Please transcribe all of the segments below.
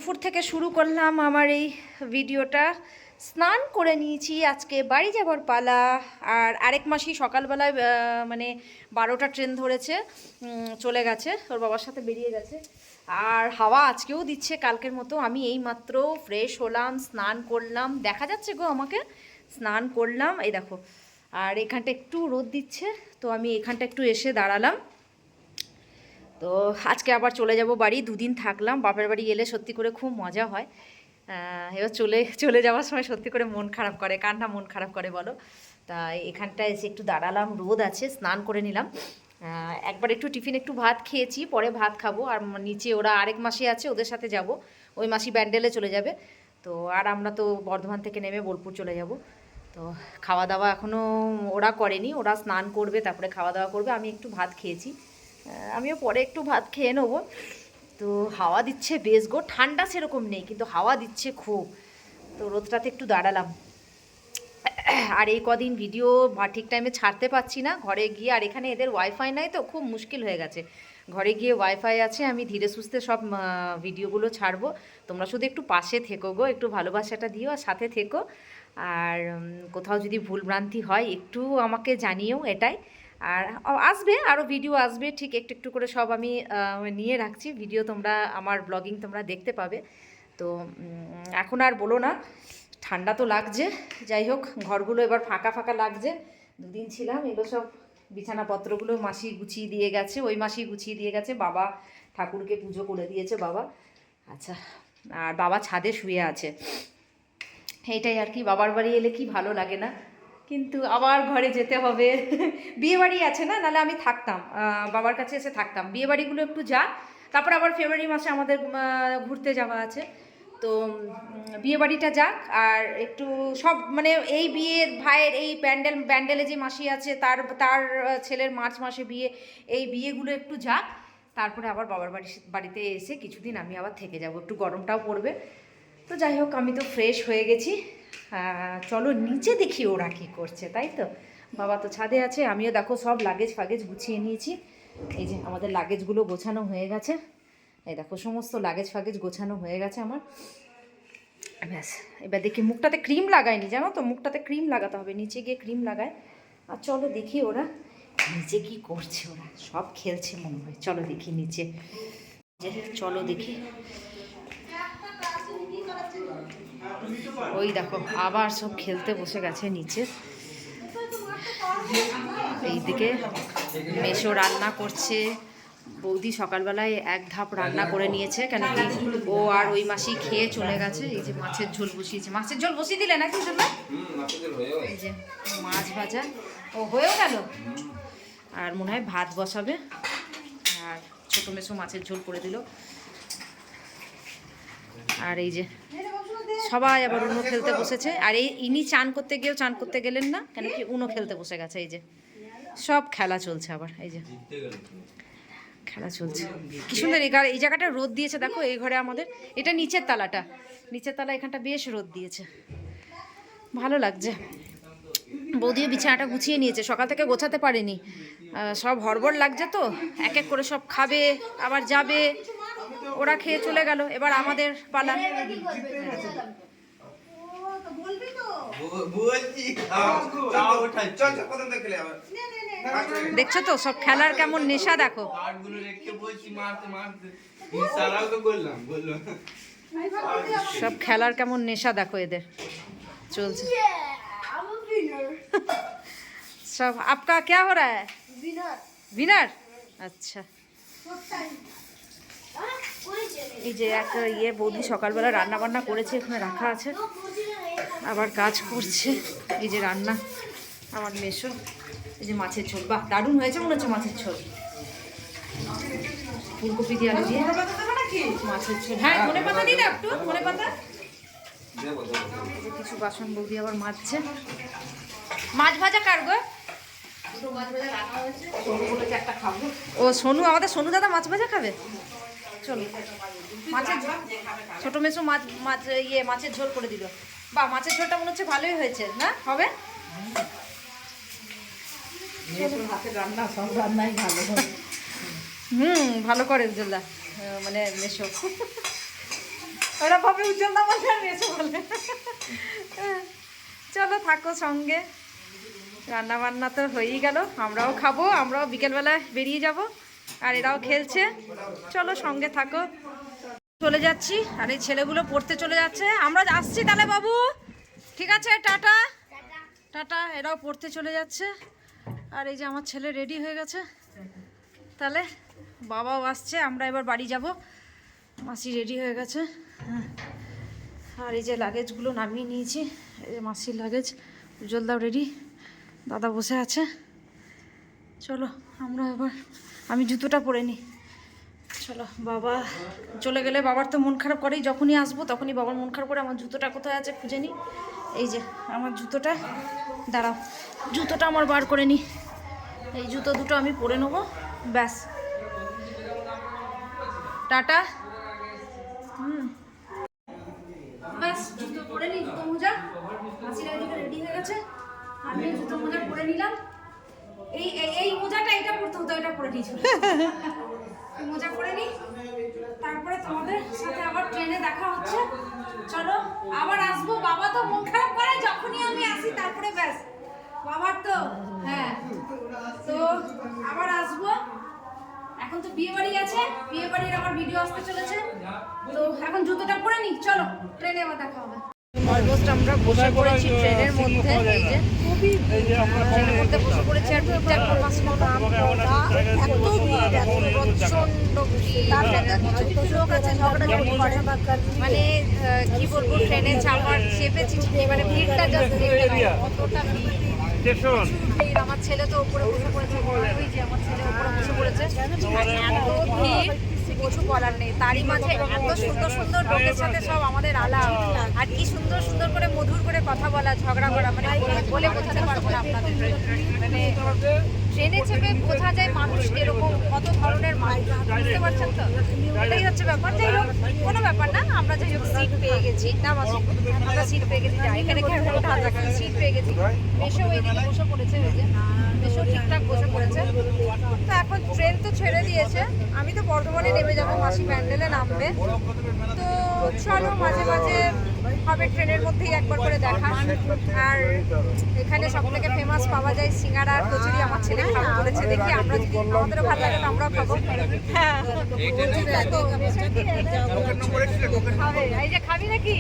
দুপুর থেকে শুরু করলাম আমার এই ভিডিওটা। স্নান করে নিয়েছি, আজকে বাড়ি যাবার পালা। আর আরেক মাসি সকালবেলায় মানে 12টা ট্রেন ধরেছে, চলে গেছে, ওর বাবার সাথে বেরিয়ে গেছে। আর হাওয়া আজকেও দিচ্ছে কালকের মতো। আমি এই মাত্র ফ্রেশ হলাম, স্নান করলাম, দেখা যাচ্ছে গো আমাকে, স্নান করলাম, এই দেখো। আর এখানটা একটু রোদ দিচ্ছে, তো আমি এখানটা একটু এসে দাঁড়ালাম। তো আজকে আবার চলে যাব বাড়ি, দুদিন থাকলাম। বাপের বাড়ি এলে সত্যি করে খুব মজা হয়। এবার চলে যাওয়ার সময় সত্যি করে মন খারাপ করে, কান্না মন খারাপ করে বলো। তাই এখানটায় এসে একটু দাঁড়ালাম, রোদ আছে, স্নান করে নিলাম। একবার একটু টিফিন একটু ভাত খেয়েছি, পরে ভাত খাবো। আর নিচে ওরা আরেক মাসি আছে, ওদের সাথে যাব। ওই মাসি ব্যান্ডেলে চলে যাবে। তো আর আমরা তো বর্ধমান থেকে নেমে বোলপুর চলে যাব। তো খাওয়া দাওয়া এখনও ওরা করেনি, ওরা স্নান করবে তারপরে খাওয়া দাওয়া করবে। আমি একটু ভাত খেয়েছি, আমিও পরে একটু ভাত খেয়ে নেবো। তো হাওয়া দিচ্ছে বেশ গো, ঠান্ডা সেরকম নেই কিন্তু হাওয়া দিচ্ছে খুব। তো রোদটাতে একটু দাঁড়ালাম। আর এই কদিন ভিডিও ঠিক টাইমে ছাড়তে পারছি না ঘরে গিয়ে। আর এখানে এদের ওয়াইফাই নাই, তো খুব মুশকিল হয়ে গেছে। ঘরে গিয়ে ওয়াইফাই আছে, আমি ধীরে সুস্থে সব ভিডিওগুলো ছাড়বো। তোমরা শুধু একটু পাশে থেকো গো, একটু ভালোবাসাটা দিও আর সাথে থেকো। আর কোথাও যদি ভুলভ্রান্তি হয় একটু আমাকে জানিও, এটাই। আর আসবে, আরও ভিডিও আসবে, ঠিক একটু একটু করে সব আমি নিয়ে রাখছি ভিডিও, তোমরা আমার ব্লগিং তোমরা দেখতে পাবে। তো এখন আর বলো না, ঠান্ডা তো লাগছে। যাই হোক, ঘরগুলো এবার ফাঁকা ফাঁকা লাগছে। দুদিন ছিলাম, এগুলো সব বিছানাপত্রগুলো মাসি গুছিয়ে দিয়ে গেছে, ওই মাসি গুছিয়ে দিয়ে গেছে। বাবা ঠাকুরকে পুজো করে দিয়েছে বাবা। আচ্ছা, আর বাবা ছাদে শুয়ে আছে। এইটাই আর কি, বাবার বাড়ি এলে কি ভালো লাগে না, কিন্তু আবার ঘরে যেতে হবে। বিয়ে বাড়ি আছে না, নাহলে আমি থাকতাম, বাবার কাছে এসে থাকতাম। বিয়ে বাড়িগুলো একটু যা, তারপর আবার ফেব্রুয়ারি মাসে আমাদের ঘুরতে যাওয়া আছে। তো বিয়ে বাড়িটা যাক, আর একটু সব মানে এই বিয়ের ভাইয়ের এই ব্যান্ডেলে যে মাসি আছে, তার তার ছেলের মার্চ মাসে বিয়ে, এই বিয়েগুলো একটু যাক, তারপরে আবার বাবার বাড়িতে এসে কিছুদিন আমি আবার থেকে যাব, একটু গরমটাও পড়বে। তো যাই হোক, আমি তো ফ্রেশ হয়ে গেছি। চলো নিচে দেখি ওরা কী করছে, তাই তো। বাবা তো ছাদে আছে, আমিও দেখো সব লাগেজ ফাগেজ গুছিয়ে নিয়েছি। এই যে আমাদের লাগেজগুলো গোছানো হয়ে গেছে, এই দেখো সমস্ত লাগেজ ফাগেজ গোছানো হয়ে গেছে আমার। ব্যাস, এবার দেখি, মুখটাতে ক্রিম লাগাইনি জানো তো, মুখটাতে ক্রিম লাগাতে হবে, নিচে গিয়ে ক্রিম লাগায়। আর চলো দেখি ওরা নিচে কি করছে, ওরা সব খেলছে মনে হয়। চলো দেখি নিচে, চলো দেখি। ওই দেখো আবার সব খেলতে বসে গেছে নিচে। এইদিকে মেশো রান্না করছে, বৌদি সকালবেলায় এক ধাপ রান্না করে নিয়েছে, কেন কি ও আর ওই মাসি খেয়ে চলে গেছে। এই যে মাছের ঝোল বসিয়েছে, মাছের ঝোল বসিয়ে দিলে নাকি জন্য, এই যে মাছ ভাজা ও হয়েও গেল। আর মনে হয় ভাত বসাবে, আর ছোটো মেশো মাছের ঝোল করে দিল। আর এই যে সবাই আবার উনো খেলতে বসেছে। আর এই ইনি চান করতে গিয়েও চান করতে গেলেন না, কেন কি উনো খেলতে বসে গেছে। এই যে সব খেলা চলছে আবার, এই যে খেলা চলছে। কি সুন্দর এই জায়গাটা রোদ দিয়েছে দেখো, এই ঘরে আমাদের, এটা নিচের তালাটা, নিচের তালা, এখানটা বেশ রোদ দিয়েছে, ভালো লাগছে। বৌদিও বিছানাটা গুছিয়ে নিয়েছে, সকাল থেকে গোছাতে পারেনি, সব হড়বড় লাগছে তো, এক এক করে সব খাবে আবার যাবে। ওরা খেয়ে চলে গেল, এবার আমাদের পালা। দেখছো তো সব খেলার কেমন নেশা, দেখো সব খেলার কেমন নেশা, দেখো এদের চলছে সব। আপকা क्या हो रहा है? विनर। अच्छा, এই যে একটা বৌদি সকালবেলা রান্না বান্না করেছে, এখানে রাখা আছে, আবার কাজ করছে। এই যে রান্না আমার মেশো, এই যে মাছের ঝোল, বাহ দারুণ হয়েছে মনে হচ্ছে মাছের ঝোল, ফুলকপি দিয়ে আলু দিয়ে মাছের ঝোল। হ্যাঁ ধনে পাতা দিই না একটু, ধনে পাতা। কিছু বাসন বৌদি আবার মাজছে। মাছ ভাজা কার গো? ও সোনু, আমাদের সোনু দাদা মাছ ভাজা খাবে। চলো মাছের ছোটো মেশো মাছের ঝোল করে দিল। বা মাছের ঝোলটা মনে হচ্ছে ভালোই হয়েছে না, হবে। রান্না সব রান্নাই ভালো, ভালো করে জোল্লা, মানে মেশো। ওরা ভাবে উজ্জ্বল দা বলে আর মেসো বলে। চলো থাকো সঙ্গে, রান্না বান্না তো হয়েই গেল, আমরাও খাবো, আমরাও বিকেলবেলায় বেরিয়ে যাব, আর এরাও খেলছে। চলো সঙ্গে থাকো। চলে যাচ্ছি, আর এই ছেলেগুলো পড়তে চলে যাচ্ছে। আমরা আসছি তাহলে বাবু, ঠিক আছে, টাটা টাটা। এরাও পড়তে চলে যাচ্ছে, আর এই যে আমার ছেলে রেডি হয়ে গেছে। তাহলে বাবাও আসছে, আমরা এবার বাড়ি যাব। মাসি রেডি হয়ে গেছে, হ্যাঁ। আর এই যে লাগেজগুলো নামিয়ে নিয়েছি, এই যে মাসির লাগেজ, উজ্জ্বলদাও রেডি, দাদা বসে আছে। চলো আমরা এবার, আমি জুতোটা পরে নিই। চলো, বাবা চলে গেলে বাবার তো মন খারাপ করেই, যখনই আসবো তখনই বাবার মন খারাপ করে। আমার জুতোটা কোথায় আছে খুঁজে নিই। এই যে আমার জুতোটা, দাঁড়াও, জুতোটা আমার বার করে নিই। এই জুতো দুটো আমি পরে নেবো, ব্যাস। টাটা। ব্যাস, জুতো পরে নিই, জুতো মোজা। মাসিরা এদিকে রেডি হয়ে গেছে, আমি জুতো মোজা পরে নিলাম। এই এই মোজাটা এটা পরতে হতো, এটা পরে নিয়েছিল। মোজা পরে নিই, তারপরে তোমাদের সাথে আবার ট্রেনে দেখা হচ্ছে। চলো, আবার আসবো। বাবা তো মন খারাপ করে যখনই আমি আসি, তারপরে ব্যাস বাবার তো, হ্যাঁ। তো আবার আসবো। এখন তো বিয়ে বাড়ি আছে, বিয়ে বাড়ির আবার ভিডিও আসতে চলেছে। তো এখন জুতোটা পরে নিই, চলো ট্রেনে আবার দেখা হবে। অলমোস্ট আমরা বসে পড়েছি ট্রেনের মধ্যে, এই যে ট্রেনের মধ্যে বসে পড়েছি। আর ভিড়টা একদম এত ভিড়, এত প্রচন্ড ভিড়, লোক আছে ঝগড়াঝাটি করে। মানে কি বলবো, ট্রেনে চাপার চেপেছি, মানে ভিড়টা জাস্ট অতটা ভিড়। আমার ছেলে তো উপরে বসে পড়েছে, ওই যে আমার ছেলে উপরে বসে পড়েছে। এত ভিড়, কিছু বলার নেই। তারই মাঝে এত সুন্দর সুন্দর লোকের সাথে সব আমাদের আলাপ, আর কি সুন্দর সুন্দর করে মধুর করে কথা বলা, ঝগড়া করা, মানে বলে বোঝাতে পারবো না আপনাদের। মানে ট্রেনে চেপে বোঝা যায় মানুষ এরকম কত ধরনের মানুষ, বুঝতে পারছেন তো? এটাই হচ্ছে ব্যাপার। যাই হোক, কোনো ব্যাপার না, আমরা যাই হোক সিট পেয়ে গেছি। না মাসি, আমরা সিট পেয়ে গেছি, যাই এখানে সিট পেয়ে গেছি। মেশো এদিকে বসে পড়েছে, ওই যে মেশো ঠিকঠাক বসে পড়েছে। তো এখন ট্রেন তো ছেড়ে দিয়েছে, আমি তো বর্ধমানে নেমে যাবো, মাসি ব্যান্ডেলে নামবে। তো চলো, মাঝে মাঝে হবে ট্রেনের মধ্যেই একবার করে দেখা। আর এখানে সব থেকে ফেমাস পাওয়া যায় সিঙ্গাড়া আর কচুরি। আমার ছেলে খাবো বলেছে, দেখি আমরা যদি, আমাদেরও ভালো লাগে তো আমরাও খাবো। হ্যাঁ, এই যে খাবি নাকি?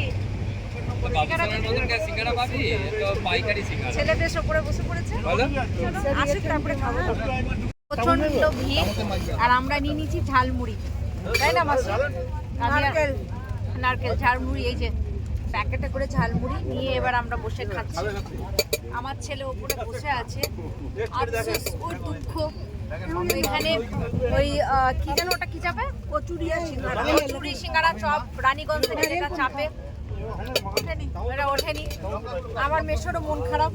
ছেলে বেশ ওপরে বসে পড়েছে, আসুক তারপরে খাবো। প্রচন্ড ভিড়, আর আমরা নিয়ে নিয়েছি ঝালমুড়ি, তাই না মাসি? নারকেল ঝালমুড়ি, এই যে প্যাকেটে করে ঝালমুড়ি নিয়ে এবার আমরা বসে খাচ্ছি। আমার ছেলে ওপরে বসে আছে, আফসোস ও দুঃখ। এখানে ওই কি যেন, ওটা কি চাপে? কচুরি আর সিঙ্গাড়া, কচুরি সিঙ্গাড়া চপ রানীগঞ্জ থেকে যেটা চাপে, ওটা ওঠেনি। আমার মেশোরও মন খারাপ,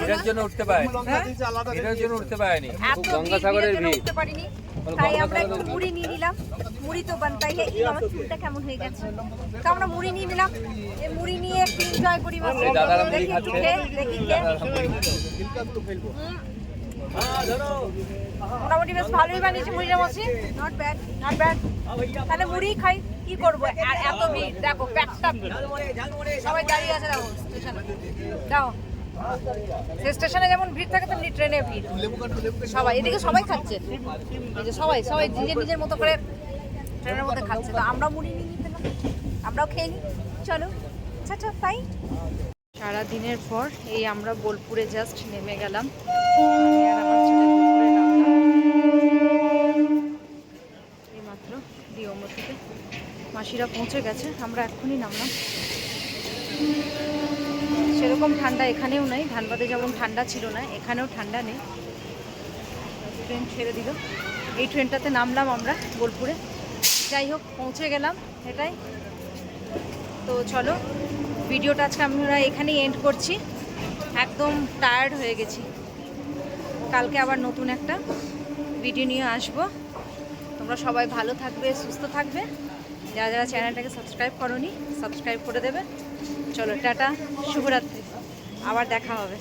এটার জন্য উঠতে পারেনি, এটার জন্য উঠতে পারেনি, গঙ্গাসাগরের ভিড় উঠতে পারিনি। তাই আমরা একটু মুড়ি নিয়ে নিলাম। মুড়ি তো বানতাই, এই আমার চুলটা কেমন হয়ে গেছে, তো আমরা মুড়ি নিয়ে নিলাম। এই মুড়ি নিয়ে একটু এনজয় করি। মোটামুটি বেশ ভালোই বানিয়েছি মুড়িটা মাসি, নট ব্যাড নট ব্যাড। তাহলে মুড়ি খাই, কি করবো, আর এত ভিড় দেখো, প্যাকটা সবাই দাঁড়িয়ে আছে, দেখো স্টেশনে, দেখো স্টেশনে যেমন ভিড় থাকে তেমনি ট্রেনে ভিড়। সবাই এদিকে সবাই খাচ্ছে, এই যে সবাই সবাই নিজের নিজের মতো করে ট্রেনের মধ্যে খাচ্ছে। তো আমরা মুড়ি নিয়ে নিতে, আমরাও খেয়ে নিই, চলো। আচ্ছা আচ্ছা, তাই সারাদিনের পর এই আমরা বোলপুরে জাস্ট নেমে গেলাম। আমি আর আমার ছেলে বোলপুরে নামলাম এইমাত্র ডিওমো থেকে। মাসিরা পৌঁছে গেছে, আমরা এক্ষুনি নামলাম। সেরকম ঠান্ডা এখানেও নেই, ধানবাদে যেমন ঠান্ডা ছিল না, এখানেও ঠান্ডা নেই। ট্রেন ছেড়ে দিল, এই ট্রেনটাতে নামলাম আমরা বোলপুরে। যাই হোক, পৌঁছে গেলাম, এটাই তো। চলো, ভিডিওটা আজকে আমরা এখানেই এন্ড করছি। একদম টায়ার্ড হয়ে গেছি। কালকে আবার নতুন একটা ভিডিও নিয়ে আসবো। তোমরা সবাই ভালো থাকবে, সুস্থ থাকবে। যারা যারা চ্যানেলটাকে সাবস্ক্রাইব করোনি, সাবস্ক্রাইব করে দেবে। চলো, টাটা, শুভরাত্রি, আবার দেখা হবে।